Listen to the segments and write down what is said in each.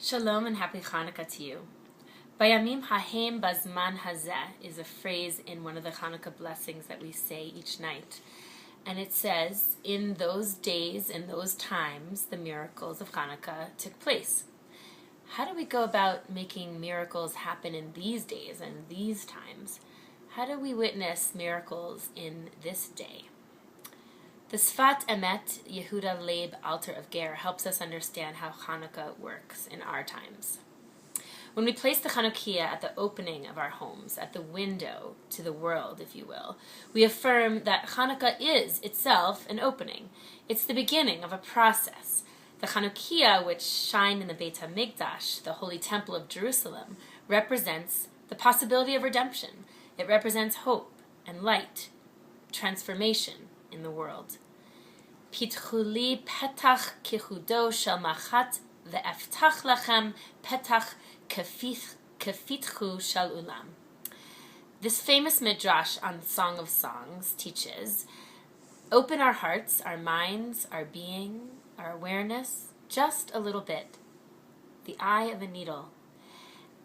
Shalom and happy Hanukkah to you. Bayamim hahem bazman hazeh is a phrase in one of the Hanukkah blessings that we say each night. And it says, in those days, in those times, the miracles of Hanukkah took place. How do we go about making miracles happen in these days and these times? How do we witness miracles in this day? The Sfat Emet Yehuda Leib Altar of Ger helps us understand how Hanukkah works in our times. When we place the Chanukiah at the opening of our homes, at the window to the world, if you will, we affirm that Hanukkah is itself an opening. It's the beginning of a process. The Chanukiah, which shine in the Beit HaMikdash, the Holy Temple of Jerusalem, represents the possibility of redemption. It represents hope and light, transformation in the world. Pitchu li petach kichudo shel machat ve'eftach lachem petach kefitchu shel ulam. This famous midrash on Song of Songs teaches, open our hearts, our minds, our being, our awareness, just a little bit, the eye of a needle.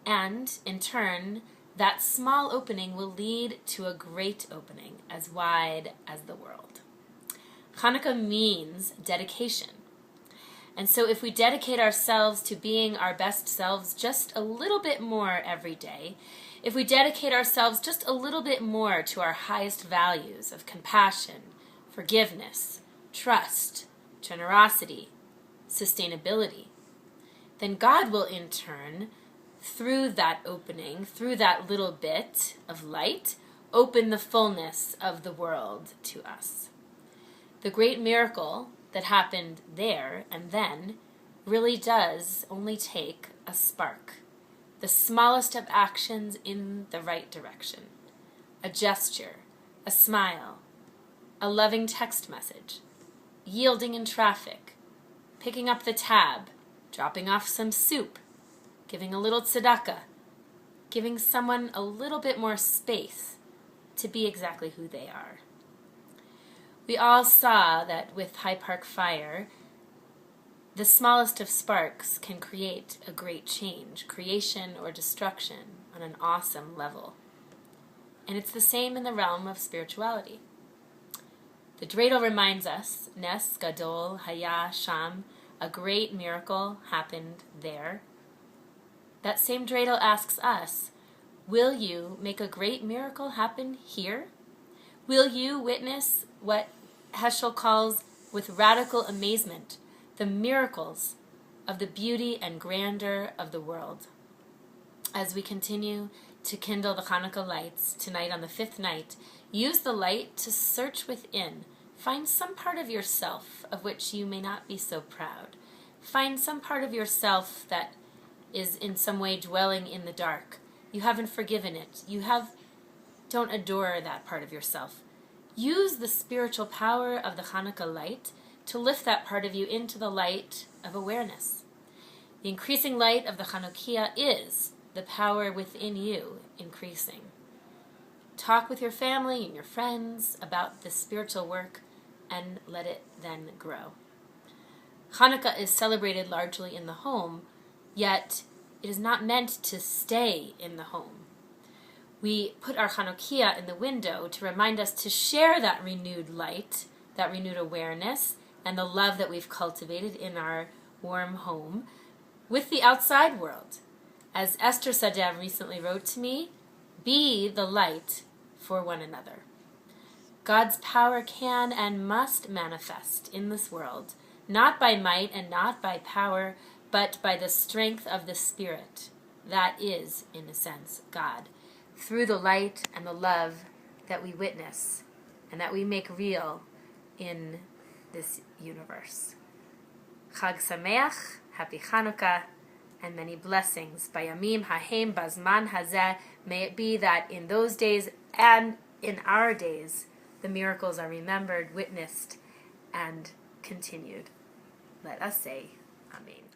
And, in turn, that small opening will lead to a great opening, as wide as the world. Hanukkah means dedication. And so if we dedicate ourselves to being our best selves just a little bit more every day, if we dedicate ourselves just a little bit more to our highest values of compassion, forgiveness, trust, generosity, sustainability, then God will in turn, through that opening, through that little bit of light, open the fullness of the world to us. The great miracle that happened there and then really does only take a spark, the smallest of actions in the right direction, a gesture, a smile, a loving text message, yielding in traffic, picking up the tab, dropping off some soup, giving a little tzedakah, giving someone a little bit more space to be exactly who they are. We all saw that with High Park Fire, the smallest of sparks can create a great change, creation or destruction on an awesome level. And it's the same in the realm of spirituality. The dreidel reminds us, Nes Gadol Haya Sham, a great miracle happened there. That same dreidel asks us, will you make a great miracle happen here? Will you witness what Heschel calls, with radical amazement, the miracles of the beauty and grandeur of the world? As we continue to kindle the Hanukkah lights tonight on the fifth night, use the light to search within. Find some part of yourself of which you may not be so proud. Find some part of yourself that is in some way dwelling in the dark. You haven't forgiven it. Don't adore that part of yourself. Use the spiritual power of the Hanukkah light to lift that part of you into the light of awareness. The increasing light of the Chanukiah is the power within you increasing. Talk with your family and your friends about this spiritual work and let it then grow. Hanukkah is celebrated largely in the home, yet it is not meant to stay in the home. We put our Chanukiah in the window to remind us to share that renewed light, that renewed awareness, and the love that we've cultivated in our warm home with the outside world. As Esther Sadev recently wrote to me, be the light for one another. God's power can and must manifest in this world, not by might and not by power, but by the strength of the Spirit. That is, in a sense, God, through the light and the love that we witness and that we make real in this universe. Chag Sameach, happy Hanukkah, and many blessings. Bayamim hahem bazman hazeh. May it be that in those days and in our days, the miracles are remembered, witnessed, and continued. Let us say, Amen.